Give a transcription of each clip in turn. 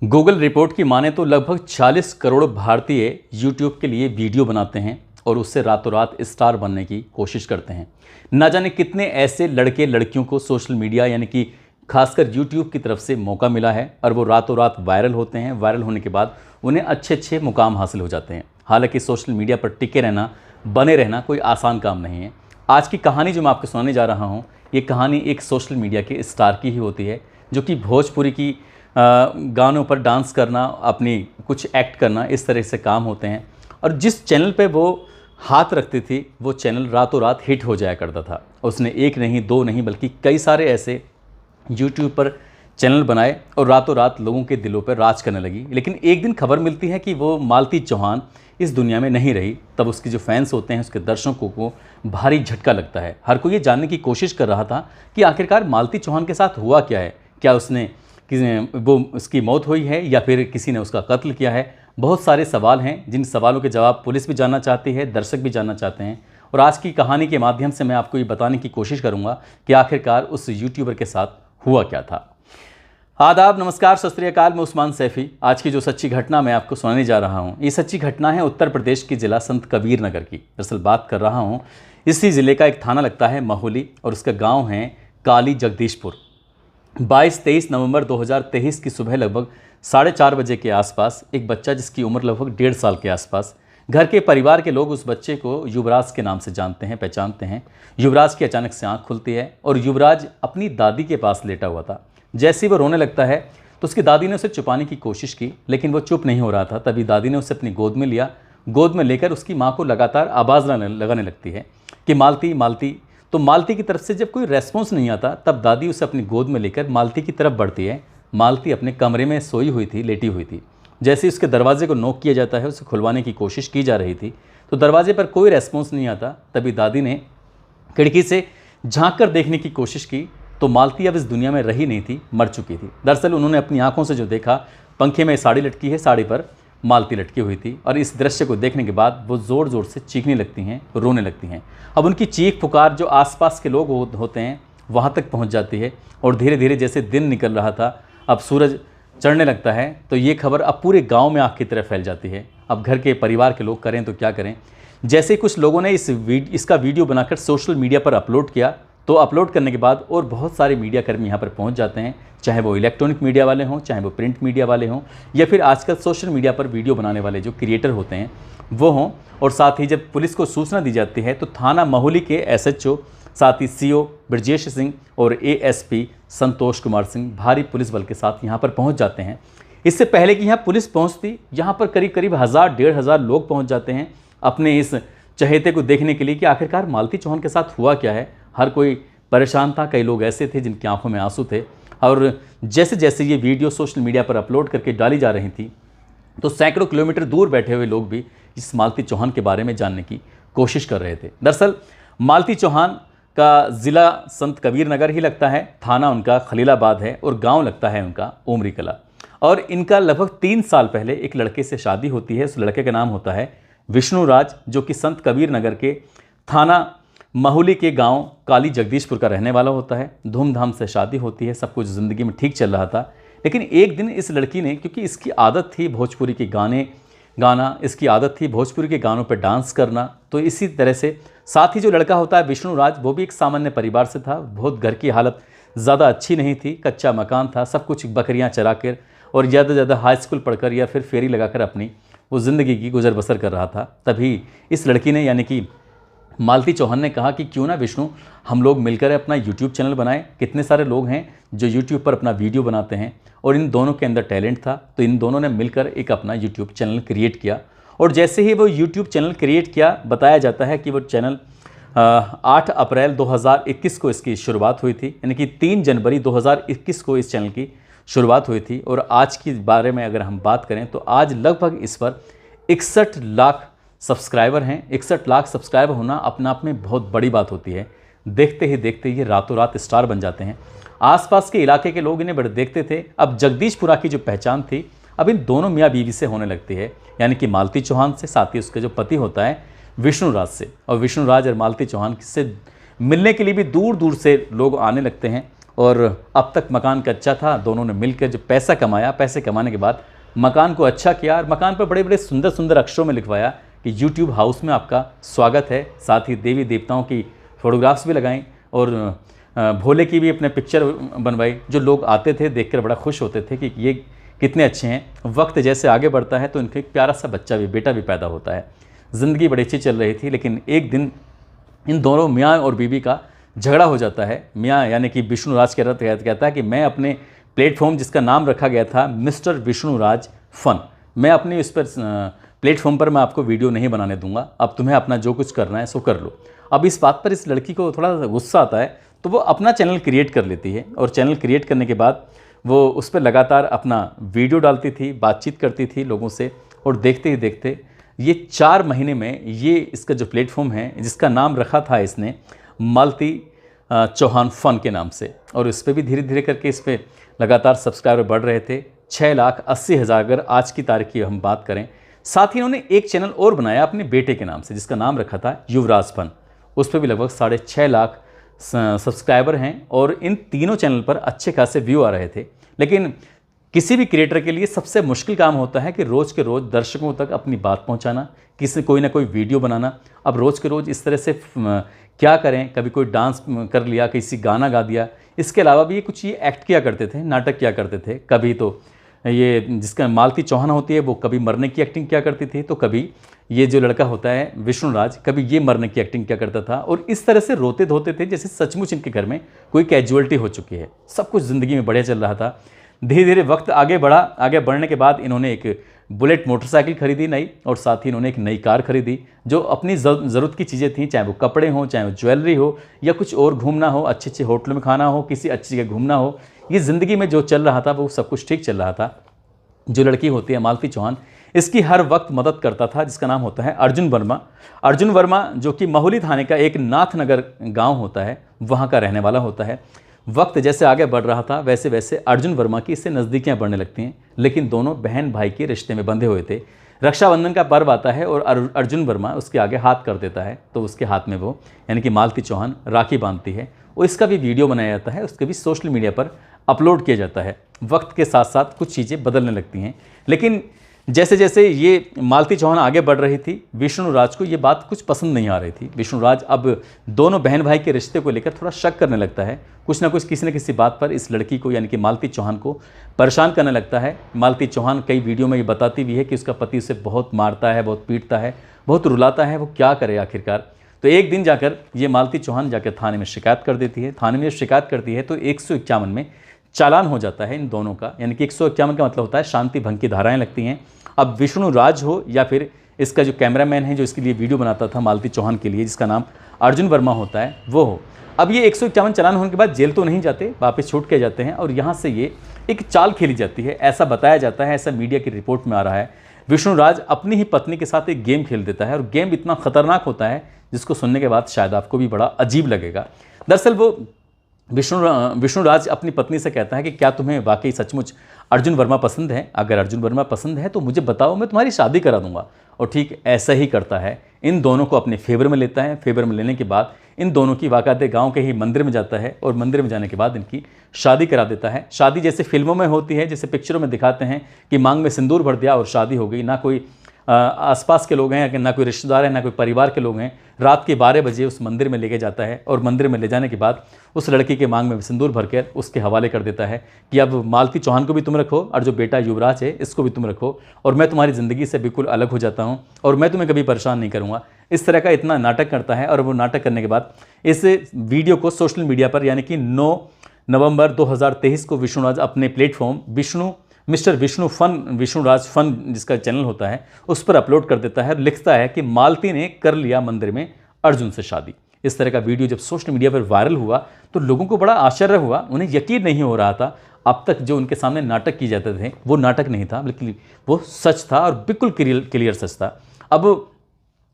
Google report की माने तो लगभग 40 करोड़ भारतीय यूट्यूब के लिए वीडियो बनाते हैं और उससे रातों रात स्टार बनने की कोशिश करते हैं। ना जाने कितने ऐसे लड़के लड़कियों को सोशल मीडिया यानी कि खासकर यूट्यूब की तरफ से मौका मिला है और वो रातों रात वायरल होते हैं। वायरल होने के बाद उन्हें अच्छे अच्छे मुकाम हासिल हो जाते हैं। हालांकि सोशल मीडिया पर टिके रहना, बने रहना कोई आसान काम नहीं है। आज की कहानी जो मैं आपको सुनाने जा रहा हूँ, ये कहानी एक सोशल मीडिया के स्टार की ही होती है, जो कि भोजपुरी की गानों पर डांस करना, अपनी कुछ एक्ट करना, इस तरह से काम होते हैं। और जिस चैनल पे वो हाथ रखती थी वो चैनल रातों रात हिट हो जाया करता था। उसने एक नहीं, दो नहीं, बल्कि कई सारे ऐसे यूट्यूब पर चैनल बनाए और रातों रात लोगों के दिलों पर राज करने लगी। लेकिन एक दिन खबर मिलती है कि वो मालती चौहान इस दुनिया में नहीं रही। तब उसके जो फैंस होते हैं, उसके दर्शकों को भारी झटका लगता है। हर कोई ये जानने की कोशिश कर रहा था कि आखिरकार मालती चौहान के साथ हुआ क्या है। क्या उसकी मौत हुई है या फिर किसी ने उसका कत्ल किया है। बहुत सारे सवाल हैं जिन सवालों के जवाब पुलिस भी जानना चाहती है, दर्शक भी जानना चाहते हैं। और आज की कहानी के माध्यम से मैं आपको ये बताने की कोशिश करूंगा कि आखिरकार उस यूट्यूबर के साथ हुआ क्या था। आदाब, नमस्कार, सत श्री अकाल। मैं उस्मान सैफ़ी। आज की जो सच्ची घटना मैं आपको सुनाने जा रहा हूँ, ये सच्ची घटना है उत्तर प्रदेश के जिला संत कबीर नगर की। दरअसल बात कर रहा हूँ, इसी ज़िले का एक थाना लगता है महुली और उसका गांव है काली जगदीशपुर। 22-23 नवंबर 2023 की सुबह लगभग 4:30 बजे के आसपास एक बच्चा, जिसकी उम्र लगभग 1.5 साल के आसपास, घर के परिवार के लोग उस बच्चे को युवराज के नाम से जानते हैं, पहचानते हैं। युवराज की अचानक से आंख खुलती है और युवराज अपनी दादी के पास लेटा हुआ था। जैसे ही वो रोने लगता है तो उसकी दादी ने उसे छुपाने की कोशिश की, लेकिन वो चुप नहीं हो रहा था। तभी दादी ने उसे अपनी गोद में लिया। गोद में लेकर उसकी माँ को लगातार आवाज़ लगाने लगती है कि मालती मालती। तो मालती की तरफ से जब कोई रेस्पॉन्स नहीं आता, तब दादी उसे अपनी गोद में लेकर मालती की तरफ बढ़ती है। मालती अपने कमरे में सोई हुई थी, लेटी हुई थी। जैसे ही उसके दरवाजे को नॉक किया जाता है, उसे खुलवाने की कोशिश की जा रही थी, तो दरवाजे पर कोई रेस्पॉन्स नहीं आता। तभी दादी ने खिड़की से झांक कर देखने की कोशिश की तो मालती अब इस दुनिया में रही नहीं थी, मर चुकी थी। दरअसल उन्होंने अपनी आंखों से जो देखा, पंखे में साड़ी लटकी है, साड़ी पर मालती लटकी हुई थी। और इस दृश्य को देखने के बाद वो ज़ोर ज़ोर से चीखने लगती हैं, रोने लगती हैं। अब उनकी चीख पुकार जो आसपास के लोग होते हैं वहाँ तक पहुँच जाती है। और धीरे धीरे जैसे दिन निकल रहा था, अब सूरज चढ़ने लगता है, तो ये खबर अब पूरे गांव में आग की तरह फैल जाती है। अब घर के परिवार के लोग करें तो क्या करें। जैसे कुछ लोगों ने इसका वीडियो बनाकर सोशल मीडिया पर अपलोड किया, तो अपलोड करने के बाद और बहुत सारे मीडिया कर्मी यहाँ पर पहुँच जाते हैं, चाहे वो इलेक्ट्रॉनिक मीडिया वाले हों, चाहे वो प्रिंट मीडिया वाले हों, या फिर आजकल सोशल मीडिया पर वीडियो बनाने वाले जो क्रिएटर होते हैं वो हों। और साथ ही जब पुलिस को सूचना दी जाती है तो थाना महुली के SHO, साथ ही CO ब्रजेश सिंह और ASP संतोष कुमार सिंह भारी पुलिस बल के साथ यहाँ पर पहुँच जाते हैं। इससे पहले कि यहाँ पुलिस पहुँचती, यहाँ पर करीब करीब 1000-1500 लोग पहुँच जाते हैं अपने इस चहेते को देखने के लिए कि आखिरकार मालती चौहान के साथ हुआ क्या है। हर कोई परेशान था, कई लोग ऐसे थे जिनकी आंखों में आंसू थे। और जैसे जैसे ये वीडियो सोशल मीडिया पर अपलोड करके डाली जा रही थी, तो सैकड़ों किलोमीटर दूर बैठे हुए लोग भी इस मालती चौहान के बारे में जानने की कोशिश कर रहे थे। दरअसल मालती चौहान का ज़िला संत कबीर नगर ही लगता है, थाना उनका खलीलाबाद है और गांव लगता है उनका उमरी कला। और इनका लगभग 3 साल पहले एक लड़के से शादी होती है। उस लड़के का नाम होता है विष्णु राज, जो कि संत कबीर नगर के थाना महुली के गांव काली जगदीशपुर का रहने वाला होता है। धूमधाम से शादी होती है, सब कुछ ज़िंदगी में ठीक चल रहा था। लेकिन एक दिन इस लड़की ने, क्योंकि इसकी आदत थी भोजपुरी के गाने गाना, इसकी आदत थी भोजपुरी के गानों पर डांस करना, तो इसी तरह से साथ ही जो लड़का होता है विष्णु राज, वो भी एक सामान्य परिवार से था। बहुत घर की हालत ज़्यादा अच्छी नहीं थी, कच्चा मकान था, सब कुछ बकरियाँ चरा कर और ज़्यादा से ज़्यादा हाई स्कूल पढ़कर या फिर फेरी लगाकर अपनी वो ज़िंदगी की गुजर बसर कर रहा था। तभी इस लड़की ने, यानी कि मालती चौहान ने कहा कि क्यों ना विष्णु, हम लोग मिलकर अपना YouTube चैनल बनाएं। कितने सारे लोग हैं जो YouTube पर अपना वीडियो बनाते हैं और इन दोनों के अंदर टैलेंट था, तो इन दोनों ने मिलकर एक अपना YouTube चैनल क्रिएट किया। और जैसे ही वो YouTube चैनल क्रिएट किया, बताया जाता है कि वो चैनल 8 अप्रैल 2021 को इसकी शुरुआत हुई थी, यानी कि 3 जनवरी 2021 को इस चैनल की शुरुआत हुई थी। और आज के बारे में अगर हम बात करें तो आज लगभग इस पर 61 लाख सब्सक्राइबर हैं। 61 लाख सब्सक्राइबर होना अपने आप में बहुत बड़ी बात होती है। देखते ही देखते ये रातों रात स्टार बन जाते हैं। आसपास के इलाके के लोग इन्हें बड़े देखते थे। अब जगदीशपुरा की जो पहचान थी अब इन दोनों मियाँ बीवी से होने लगती है, यानी कि मालती चौहान से, साथ ही उसका जो पति होता है विष्णु राज से। और विष्णु राज और मालती चौहान से मिलने के लिए भी दूर दूर से लोग आने लगते हैं और अब तक मकान कच्चा था। दोनों ने मिलकर जो पैसा कमाया, पैसे कमाने के बाद मकान को अच्छा किया और मकान पर बड़े बड़े सुंदर सुंदर अक्षरों में लिखवाया कि यूट्यूब हाउस में आपका स्वागत है। साथ ही देवी देवताओं की फोटोग्राफ्स भी लगाई और भोले की भी अपने पिक्चर बनवाई। जो लोग आते थे देखकर बड़ा खुश होते थे कि ये कितने अच्छे हैं। वक्त जैसे आगे बढ़ता है तो इनका एक प्यारा सा बच्चा भी, बेटा भी पैदा होता है। ज़िंदगी बड़ी अच्छी चल रही थी, लेकिन एक दिन इन दोनों मियाँ और बीवी का झगड़ा हो जाता है। मियाँ यानी कि विष्णुराज कहता है कि मैं अपने प्लेटफॉर्म जिसका नाम रखा गया था मिस्टर विष्णुराज फन, मैं अपनी उस पर प्लेटफॉर्म पर मैं आपको वीडियो नहीं बनाने दूंगा। अब तुम्हें अपना जो कुछ करना है सो कर लो। अब इस बात पर इस लड़की को थोड़ा गुस्सा आता है तो वो अपना चैनल क्रिएट कर लेती है और चैनल क्रिएट करने के बाद वो उस पर लगातार अपना वीडियो डालती थी, बातचीत करती थी लोगों से। और देखते ही देखते ये 4 महीने में ये इसका जो प्लेटफॉर्म है जिसका नाम रखा था इसने मालती चौहान फ़न के नाम से, और इस पर भी धीरे धीरे करके इस पर लगातार सब्सक्राइबर बढ़ रहे थे। 6,80,000 अगर आज की तारीख की हम बात करें। साथ ही उन्होंने एक चैनल और बनाया अपने बेटे के नाम से जिसका नाम रखा था युवराज फन। उस पर भी लगभग 6.5 लाख सब्सक्राइबर हैं और इन तीनों चैनल पर अच्छे खासे व्यू आ रहे थे। लेकिन किसी भी क्रिएटर के लिए सबसे मुश्किल काम होता है कि रोज़ के रोज़ दर्शकों तक अपनी बात पहुंचाना, किसी कोई ना कोई वीडियो बनाना। अब रोज़ के रोज़ इस तरह से क्या करें, कभी कोई डांस कर लिया, किसी गाना गा दिया। इसके अलावा भी ये कुछ ये एक्ट किया करते थे, नाटक किया करते थे। कभी तो ये जिसका मालती चौहान होती है वो कभी मरने की एक्टिंग किया करती थी, तो कभी ये जो लड़का होता है विष्णुराज कभी ये मरने की एक्टिंग किया करता था। और इस तरह से रोते धोते थे जैसे सचमुच इनके घर में कोई कैजुअलिटी हो चुकी है। सब कुछ ज़िंदगी में बढ़िया चल रहा था। धीरे धीरे वक्त आगे बढ़ा। आगे बढ़ने के बाद इन्होंने एक बुलेट मोटरसाइकिल खरीदी नई, और साथ ही इन्होंने एक नई कार खरीदी जो अपनी ज़रूरत की चीज़ें थी, चाहे वो कपड़े हों, चाहे वो ज्वेलरी हो, या कुछ और घूमना हो, अच्छे अच्छे होटलों में खाना हो, किसी अच्छी जगह घूमना हो। ये ज़िंदगी में जो चल रहा था वो सब कुछ ठीक चल रहा था। जो लड़की होती है मालती चौहान, इसकी हर वक्त मदद करता था, जिसका नाम होता है अर्जुन वर्मा। अर्जुन वर्मा जो कि महुली थाने का एक नाथनगर गांव होता है, वहां का रहने वाला होता है। वक्त जैसे आगे बढ़ रहा था वैसे वैसे अर्जुन वर्मा की इससे नज़दीकियां बढ़ने लगती हैं, लेकिन दोनों बहन भाई के रिश्ते में बंधे हुए थे। रक्षाबंधन का पर्व आता है और अर्जुन वर्मा उसके आगे हाथ कर देता है, तो उसके हाथ में वो यानी कि मालती चौहान राखी बांधती है और इसका भी वीडियो बनाया जाता है, उसके भी सोशल मीडिया पर अपलोड किया जाता है। वक्त के साथ साथ कुछ चीज़ें बदलने लगती हैं, लेकिन जैसे जैसे ये मालती चौहान आगे बढ़ रही थी, विष्णुराज को ये बात कुछ पसंद नहीं आ रही थी। विष्णुराज अब दोनों बहन भाई के रिश्ते को लेकर थोड़ा शक करने लगता है। कुछ ना कुछ किसी न किसी बात पर इस लड़की को यानी कि मालती चौहान को परेशान करने लगता है। मालती चौहान कई वीडियो में ये बताती भी है कि उसका पति उसे बहुत मारता है, बहुत पीटता है, बहुत रुलाता है, वो क्या करे आखिरकार। तो एक दिन जाकर ये मालती चौहान जाकर थाने में शिकायत कर देती है। थाने में शिकायत करती है तो 151 में चालान हो जाता है इन दोनों का, यानी कि 151 का मतलब होता है शांति भंग की धाराएं लगती हैं। अब विष्णुराज हो या फिर इसका जो कैमरामैन है जो इसके लिए वीडियो बनाता था मालती चौहान के लिए, जिसका नाम अर्जुन वर्मा होता है, वो हो। अब ये 151 चालान होने के बाद जेल तो नहीं जाते, वापस छूट के जाते हैं और यहाँ से ये एक चाल खेली जाती है, ऐसा बताया जाता है, ऐसा मीडिया की रिपोर्ट में आ रहा है। विष्णुराज अपनी ही पत्नी के साथ एक गेम खेल देता है और गेम इतना खतरनाक होता है जिसको सुनने के बाद शायद आपको भी बड़ा अजीब लगेगा। दरअसल वो विष्णुराज अपनी पत्नी से कहता है कि क्या तुम्हें वाकई सचमुच अर्जुन वर्मा पसंद है? अगर अर्जुन वर्मा पसंद है तो मुझे बताओ, मैं तुम्हारी शादी करा दूंगा। और ठीक ऐसा ही करता है, इन दोनों को अपने फेवर में लेता है। फेवर में लेने के बाद इन दोनों की बाकायदे गांव के ही मंदिर में जाता है और मंदिर में जाने के बाद इनकी शादी करा देता है। शादी जैसे फिल्मों में होती है, जैसे पिक्चरों में दिखाते हैं कि मांग में सिंदूर भर दिया और शादी हो गई। ना कोई आसपास के लोग हैं, ना कोई रिश्तेदार है, ना कोई परिवार के लोग हैं। रात के 12 बजे उस मंदिर में लेके जाता है और मंदिर में ले जाने के बाद उस लड़की के मांग में सिंदूर भरकर उसके हवाले कर देता है कि अब मालती चौहान को भी तुम रखो और जो बेटा युवराज है इसको भी तुम रखो, और मैं तुम्हारी ज़िंदगी से बिल्कुल अलग हो जाता हूँ और मैं तुम्हें कभी परेशान नहीं करूँगा। इस तरह का इतना नाटक करता है और वो नाटक करने के बाद इस वीडियो को सोशल मीडिया पर यानी कि 9 नवंबर 2023 को विष्णुराज अपने प्लेटफॉर्म मिस्टर विष्णुराज फन जिसका चैनल होता है उस पर अपलोड कर देता है और लिखता है कि मालती ने कर लिया मंदिर में अर्जुन से शादी। इस तरह का वीडियो जब सोशल मीडिया पर वायरल हुआ तो लोगों को बड़ा आश्चर्य हुआ, उन्हें यकीन नहीं हो रहा था। अब तक जो उनके सामने नाटक किए जाते थे वो नाटक नहीं था, बल्कि वो सच था और बिल्कुल क्लियर सच था। अब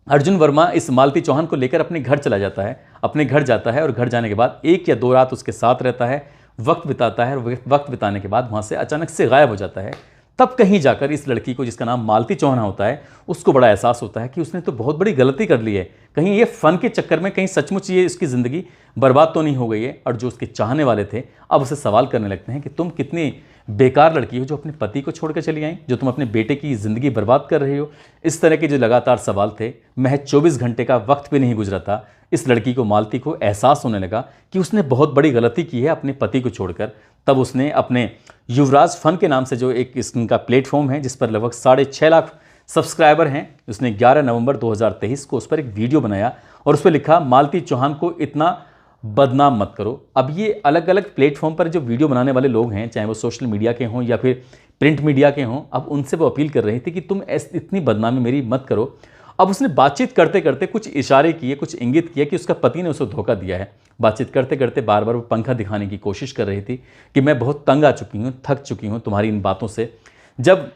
अर्जुन वर्मा इस मालती चौहान को लेकर अपने घर चला जाता है, अपने घर जाता है और घर जाने के बाद 1 या 2 रात उसके साथ रहता है, वक्त बिताता है और वक्त बिताने के बाद वहाँ से अचानक से गायब हो जाता है। तब कहीं जाकर इस लड़की को, जिसका नाम मालती चौहान होता है, उसको बड़ा एहसास होता है कि उसने तो बहुत बड़ी गलती कर ली है। कहीं ये फ़न के चक्कर में कहीं सचमुच ये इसकी ज़िंदगी बर्बाद तो नहीं हो गई है। और जो उसके चाहने वाले थे अब उसे सवाल करने लगते हैं कि तुम कितनी बेकार लड़की हो जो अपने पति को छोड़कर चली आई, जो तुम अपने बेटे की ज़िंदगी बर्बाद कर रही हो। इस तरह के जो लगातार सवाल थे, महज 24 घंटे का वक्त भी नहीं गुजरा था, इस लड़की को, मालती को, एहसास होने लगा कि उसने बहुत बड़ी गलती की है अपने पति को छोड़कर। तब उसने अपने युवराज फन के नाम से जो एक इनका प्लेटफॉर्म है जिस पर लगभग 6.5 लाख सब्सक्राइबर हैं, उसने 11 नवंबर 2023 को उस पर एक वीडियो बनाया और उस पर लिखा, मालती चौहान को इतना बदनाम मत करो। अब ये अलग अलग प्लेटफॉर्म पर जो वीडियो बनाने वाले लोग हैं, चाहे वो सोशल मीडिया के हों या फिर प्रिंट मीडिया के हों, अब उनसे वो अपील कर रही थी कि तुम इतनी बदनामी मेरी मत करो। अब उसने बातचीत करते करते कुछ इशारे किए, कुछ इंगित किया कि उसका पति ने उसे धोखा दिया है। बातचीत करते करते बार बार वो पंखा दिखाने की कोशिश कर रही थी कि मैं बहुत तंग आ चुकी हूँ, थक चुकी हूँ तुम्हारी इन बातों से। जब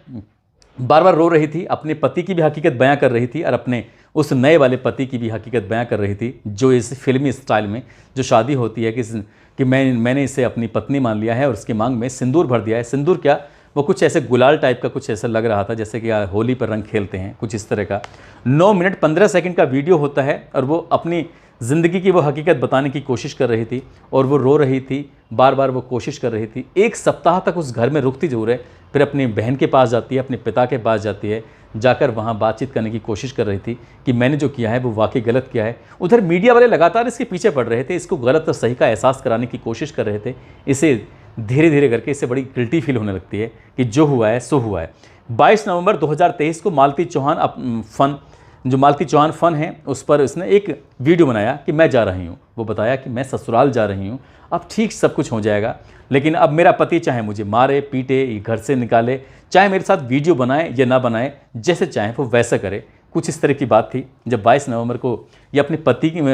बार बार रो रही थी, अपने पति की भी हकीकत बयां कर रही थी और अपने उस नए वाले पति की भी हकीकत बयां कर रही थी, जो इस फिल्मी स्टाइल में जो शादी होती है कि मैंने इसे अपनी पत्नी मान लिया है और उसकी मांग में सिंदूर भर दिया है। सिंदूर क्या, वो कुछ ऐसे गुलाल टाइप का कुछ ऐसा लग रहा था जैसे कि होली पर रंग खेलते हैं, कुछ इस तरह का। 9 मिनट 15 सेकंड का वीडियो होता है और वो अपनी ज़िंदगी की वो हकीकत बताने की कोशिश कर रही थी और वो रो रही थी, बार बार वो कोशिश कर रही थी। 1 सप्ताह तक उस घर में रुकती जरूर है, फिर अपनी बहन के पास जाती है, अपने पिता के पास जाती है, जाकर वहाँ बातचीत करने की कोशिश कर रही थी कि मैंने जो किया है वो वाकई गलत किया है। उधर मीडिया वाले लगातार इसके पीछे पड़ रहे थे, इसको गलत और सही का एहसास कराने की कोशिश कर रहे थे। इसे धीरे धीरे करके इससे बड़ी गिल्टी फील होने लगती है कि जो हुआ है सो हुआ है। 22 नवंबर 2023 को मालती चौहान फन है, उस पर उसने एक वीडियो बनाया कि मैं जा रही हूँ। वो बताया कि मैं ससुराल जा रही हूँ, अब ठीक सब कुछ हो जाएगा, लेकिन अब मेरा पति चाहे मुझे मारे पीटे, घर से निकाले, चाहे मेरे साथ वीडियो बनाए या ना बनाए, जैसे चाहे वो वैसा करे। कुछ इस तरह की बात थी। जब 22 नवंबर को ये अपने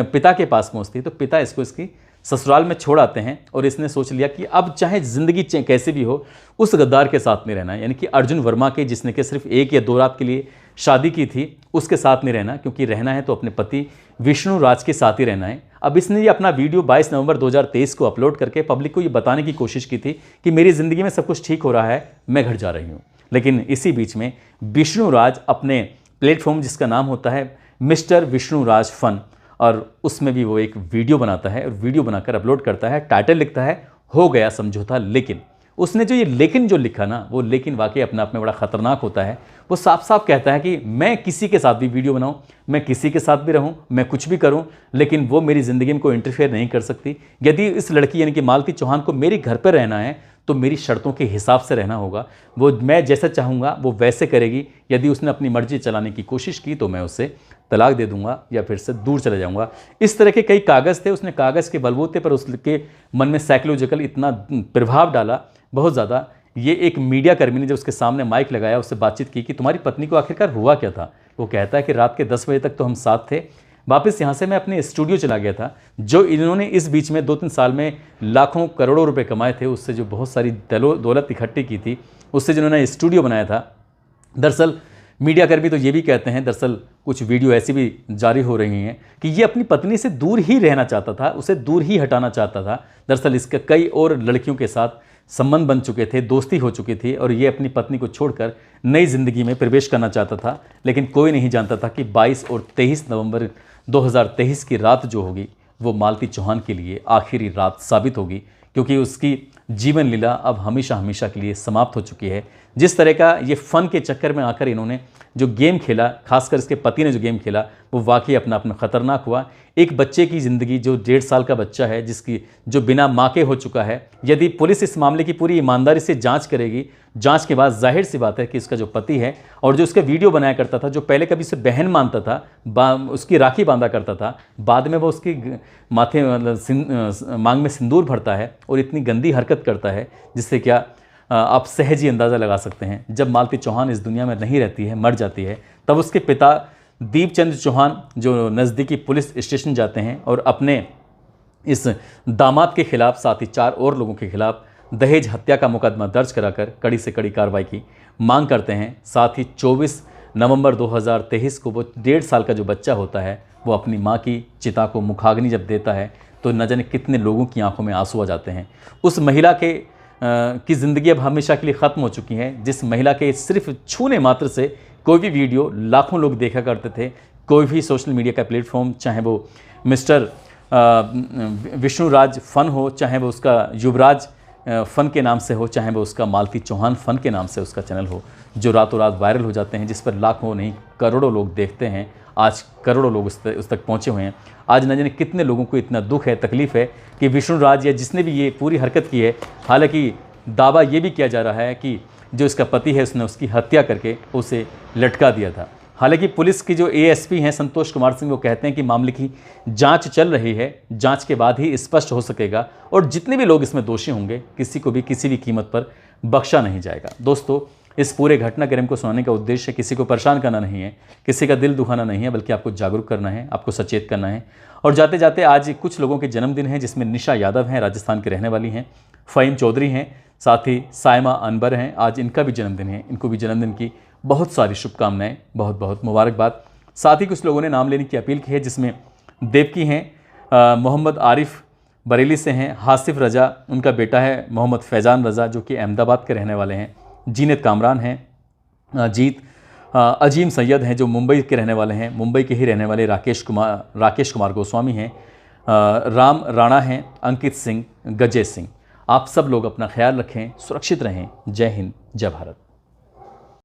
पिता के पास पहुँचती तो पिता इसको इसकी ससुराल में छोड़ आते हैं और इसने सोच लिया कि अब चाहे ज़िंदगी कैसे भी हो, उस गद्दार के साथ नहीं रहना है, यानी कि अर्जुन वर्मा के, जिसने कि सिर्फ 1 या 2 रात के लिए शादी की थी, उसके साथ नहीं रहना, क्योंकि रहना है तो अपने पति विष्णु राज के साथ ही रहना है। अब इसने ये अपना वीडियो 22 नवंबर 2023 को अपलोड करके पब्लिक को ये बताने की कोशिश की थी कि मेरी ज़िंदगी में सब कुछ ठीक हो रहा है, मैं घर जा रही हूँ। लेकिन इसी बीच में विष्णु राज अपने प्लेटफॉर्म, जिसका नाम होता है मिस्टर विष्णु राज फन, और उसमें भी वो एक वीडियो बनाता है और वीडियो बनाकर अपलोड करता है। टाइटल लिखता है, हो गया समझौता लेकिन। उसने जो ये लेकिन जो लिखा ना, वो लेकिन वाकई अपने आप में बड़ा ख़तरनाक होता है। वो साफ साफ कहता है कि मैं किसी के साथ भी वीडियो बनाऊं, मैं किसी के साथ भी रहूं, मैं कुछ भी करूं, लेकिन वो मेरी ज़िंदगी में कोई इंटरफेयर नहीं कर सकती। यदि इस लड़की यानी कि मालती चौहान को मेरे घर पर रहना है तो मेरी शर्तों के हिसाब से रहना होगा। वो मैं जैसा चाहूँगा वो वैसे करेगी। यदि उसने अपनी मर्जी चलाने की कोशिश की तो मैं उसे तलाक दे दूंगा या फिर से दूर चले जाऊंगा। इस तरह के कई कागज़ थे। उसने कागज़ के बलबूते पर उसके मन में साइकोलॉजिकल इतना प्रभाव डाला, बहुत ज़्यादा। ये एक मीडिया कर्मी ने जब उसके सामने माइक लगाया, उससे बातचीत की कि तुम्हारी पत्नी को आखिरकार हुआ क्या था। वो कहता है कि रात के 10 बजे तक तो हम साथ थे, वापस यहाँ से मैं अपने स्टूडियो चला गया था। जो इन्होंने इस बीच में 2-3 साल में लाखों करोड़ों रुपए कमाए थे, उससे जो बहुत सारी दौलत इकट्ठी की थी, उससे जिन्होंने स्टूडियो बनाया था। दरअसल मीडिया कर्मी तो ये भी कहते हैं, दरअसल कुछ वीडियो ऐसी भी जारी हो रही हैं कि ये अपनी पत्नी से दूर ही रहना चाहता था, उसे दूर ही हटाना चाहता था। दरअसल इसके कई और लड़कियों के साथ संबंध बन चुके थे, दोस्ती हो चुकी थी और ये अपनी पत्नी को छोड़कर नई ज़िंदगी में प्रवेश करना चाहता था। लेकिन कोई नहीं जानता था कि 22 और 23 नवंबर 2023 की रात जो होगी वो मालती चौहान के लिए आखिरी रात साबित होगी, क्योंकि उसकी जीवन लीला अब हमेशा हमेशा के लिए समाप्त हो चुकी है। जिस तरह का ये फ़न के चक्कर में आकर इन्होंने जो गेम खेला, खासकर इसके पति ने जो गेम खेला, वो वाकई अपना अपना ख़तरनाक हुआ। एक बच्चे की ज़िंदगी, जो 1.5 साल का बच्चा है, जो बिना माँ के हो चुका है, यदि पुलिस इस मामले की पूरी ईमानदारी से जांच करेगी, जांच के बाद जाहिर सी बात है कि इसका जो पति है और जो उसका वीडियो बनाया करता था, जो पहले कभी उसे बहन मानता था, उसकी राखी बांधा करता था, बाद में वो उसकी माथे मांग में सिंदूर भरता है और इतनी गंदी हरकत करता है जिससे क्या आप सहज ही अंदाज़ा लगा सकते हैं। जब मालती चौहान इस दुनिया में नहीं रहती है, मर जाती है, तब उसके पिता दीपचंद चौहान जो नज़दीकी पुलिस स्टेशन जाते हैं और अपने इस दामाद के खिलाफ, साथ ही 4 और लोगों के खिलाफ दहेज हत्या का मुकदमा दर्ज कराकर कड़ी से कड़ी कार्रवाई की मांग करते हैं। साथ ही 24 नवंबर 2023 को वो 1.5 साल का जो बच्चा होता है, वो अपनी माँ की चिता को मुखाग्नि जब देता है तो न जाने कितने लोगों की आंखों में आंसू आ जाते हैं। उस महिला के की ज़िंदगी अब हमेशा के लिए ख़त्म हो चुकी है। जिस महिला के सिर्फ छूने मात्र से कोई भी वीडियो लाखों लोग देखा करते थे, कोई भी सोशल मीडिया का प्लेटफॉर्म, चाहे वो मिस्टर विष्णुराज फन हो, चाहे वो उसका युवराज फ़न के नाम से हो, चाहे वो उसका मालती चौहान फ़न के नाम से उसका चैनल हो, जो रातों रात वायरल हो जाते हैं, जिस पर लाखों नहीं करोड़ों लोग देखते हैं। आज करोड़ों लोग उस तक पहुँचे हुए हैं। आज न जाने कितने लोगों को इतना दुख है, तकलीफ़ है कि विष्णुराज या जिसने भी ये पूरी हरकत की है, हालांकि दावा ये भी किया जा रहा है कि जो इसका पति है उसने उसकी हत्या करके उसे लटका दिया था। हालांकि पुलिस की जो एएसपी हैं संतोष कुमार सिंह, वो कहते हैं कि मामले की जांच चल रही है, जांच के बाद ही स्पष्ट हो सकेगा और जितने भी लोग इसमें दोषी होंगे किसी को भी किसी भी कीमत पर बख्शा नहीं जाएगा। दोस्तों, इस पूरे घटनाक्रम को सुनाने का उद्देश्य किसी को परेशान करना नहीं है, किसी का दिल दुखाना नहीं है, बल्कि आपको जागरूक करना है, आपको सचेत करना है। और जाते जाते आज कुछ लोगों के जन्मदिन हैं, जिसमें निशा यादव हैं, राजस्थान के रहने वाली हैं, फ़हीम चौधरी हैं, साथ ही साइमा अनवर हैं, आज इनका भी जन्मदिन है। इनको भी जन्मदिन की बहुत सारी शुभकामनाएं, बहुत बहुत मुबारकबाद। साथ ही कुछ लोगों ने नाम लेने की अपील की है, जिसमें देवकी हैं, मोहम्मद आरिफ बरेली से हैं, हासिफ रजा उनका बेटा है, मोहम्मद फैज़ान रज़ा जो कि अहमदाबाद के रहने वाले हैं, जीनत कामरान हैं, जीत अजीम सैयद हैं जो मुंबई के रहने वाले हैं, मुंबई के ही रहने वाले राकेश कुमार गोस्वामी हैं, राम राणा हैं, अंकित सिंह, गजय सिंह। आप सब लोग अपना ख्याल रखें, सुरक्षित रहें। जय हिंद, जय भारत।